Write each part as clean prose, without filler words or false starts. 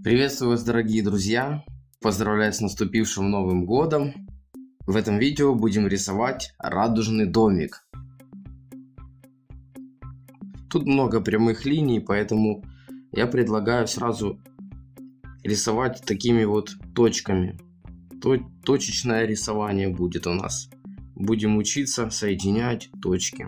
Приветствую вас, дорогие друзья! Поздравляю с наступившим Новым годом! В этом видео будем рисовать радужный домик. Тут много прямых линий, поэтому я предлагаю сразу рисовать такими вот точками. Точечное рисование будет у нас. Будем учиться соединять точки.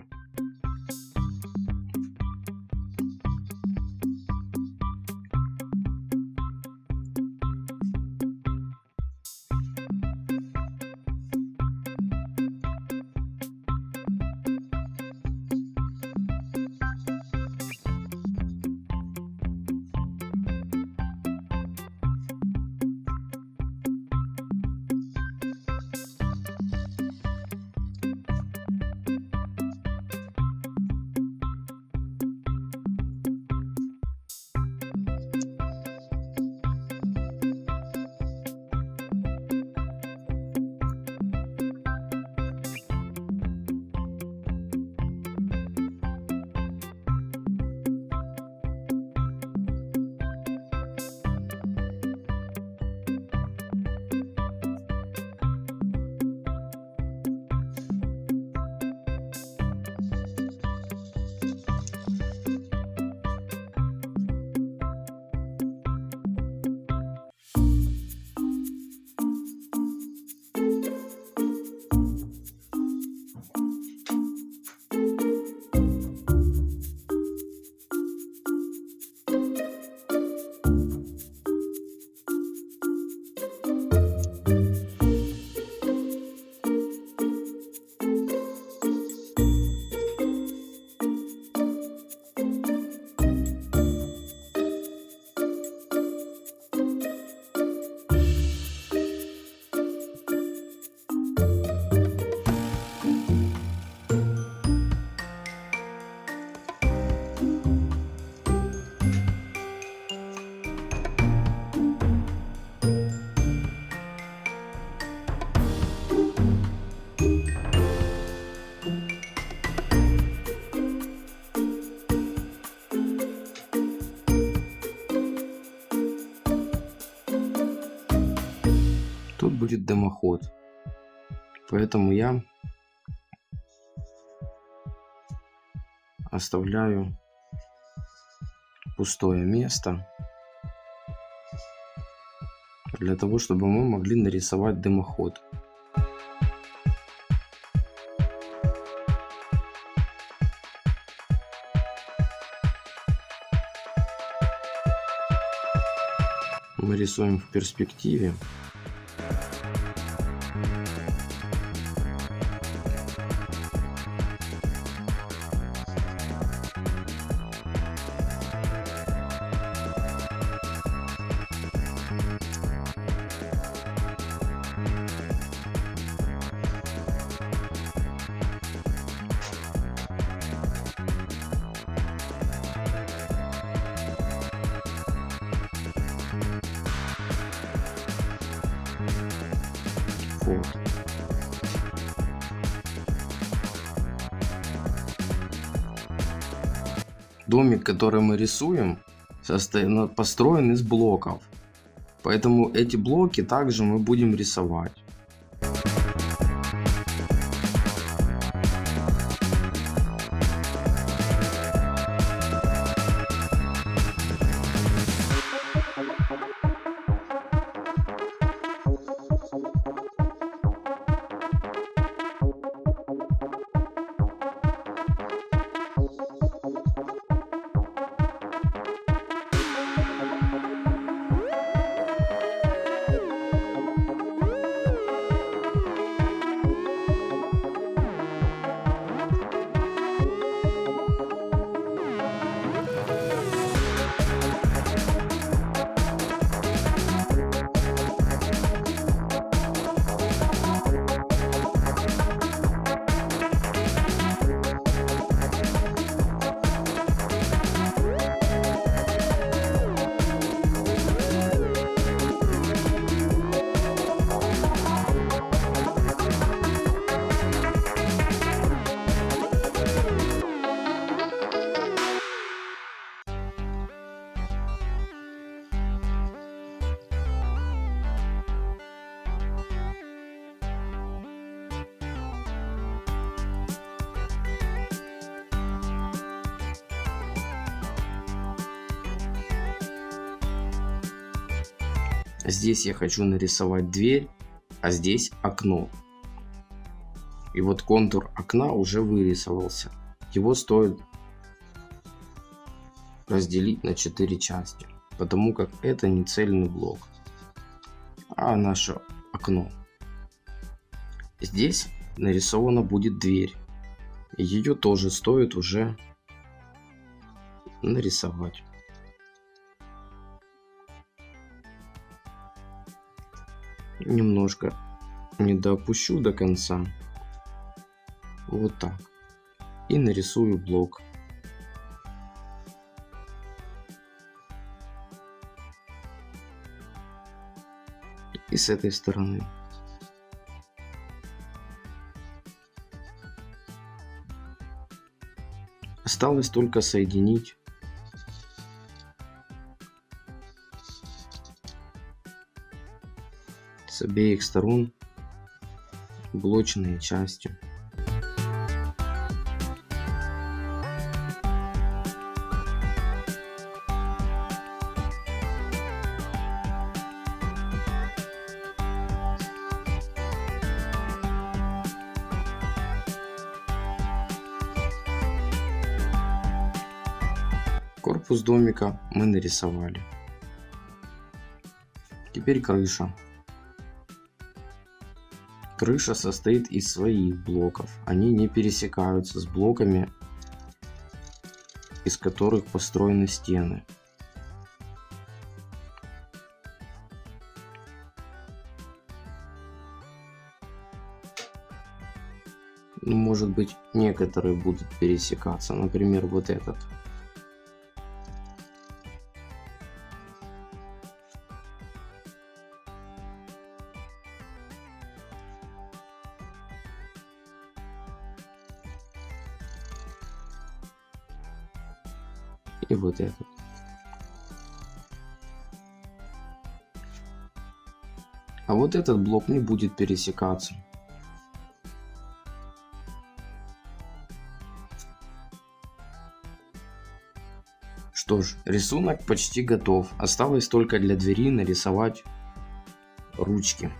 Тут будет дымоход, поэтому я оставляю пустое место для того, чтобы мы могли нарисовать дымоход. Мы рисуем в перспективе. Вот. Домик, который мы рисуем, построен из блоков, поэтому эти блоки также мы будем рисовать. Здесь я хочу нарисовать дверь, а здесь окно. И вот контур окна уже вырисовался. Его стоит разделить на 4 части, потому как это не цельный блок, а наше окно. Здесь нарисована будет дверь. Ее тоже стоит уже нарисовать. Немножко не доопущу до конца. Вот так. И нарисую блок. И с этой стороны. Осталось только соединить с обеих сторон блочные части. Корпус домика мы нарисовали. Теперь крыша. Крыша состоит из своих блоков. Они не пересекаются с блоками, из которых построены стены. Ну, может быть, некоторые будут пересекаться. Например, вот этот. И вот этот. А вот этот блок не будет пересекаться. Что ж, рисунок почти готов. Осталось только для двери нарисовать ручки.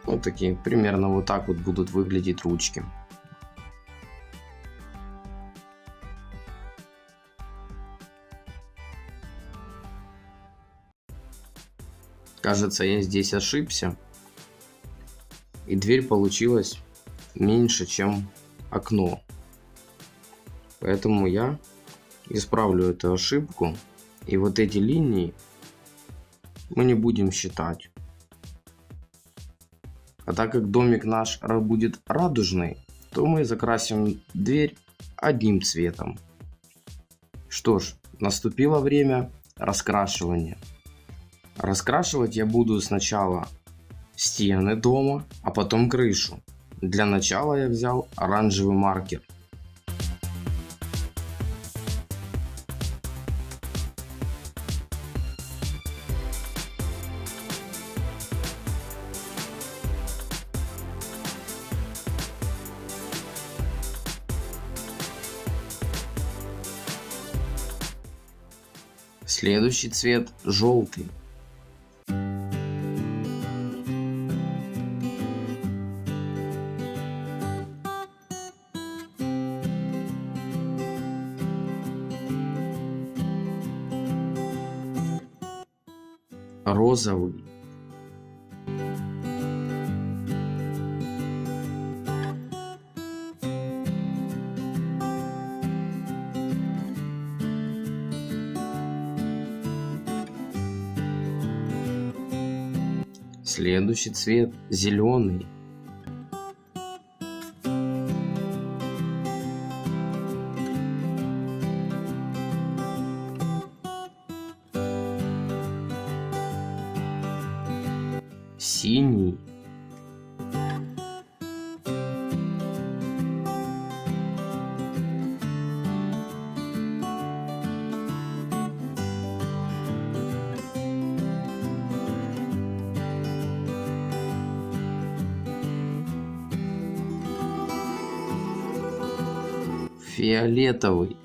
Вот такие, примерно вот так вот будут выглядеть ручки. Кажется, я здесь ошибся. И дверь получилась меньше, чем окно. Поэтому я исправлю эту ошибку. И вот эти линии мы не будем считать. А так как домик наш будет радужный, то мы закрасим дверь одним цветом. Что ж, наступило время раскрашивания. Раскрашивать я буду сначала стены дома, а потом крышу. Для начала я взял оранжевый маркер. Следующий цвет желтый. Розовый. Следующий цвет зеленый. Синий. фиолетовый.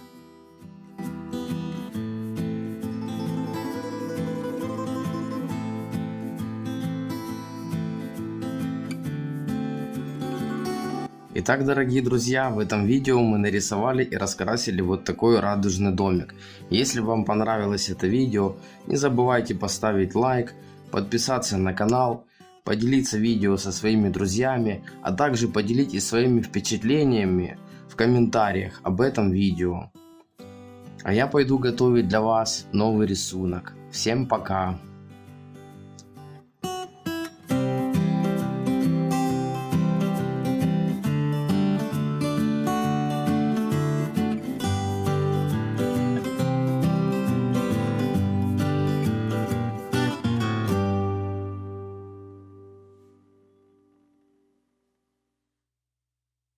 Итак, дорогие друзья, в этом видео мы нарисовали и раскрасили вот такой радужный домик. Если вам понравилось это видео, не забывайте поставить лайк, подписаться на канал, поделиться видео со своими друзьями, а также поделитесь своими впечатлениями в комментариях об этом видео. А я пойду готовить для вас новый рисунок. Всем пока!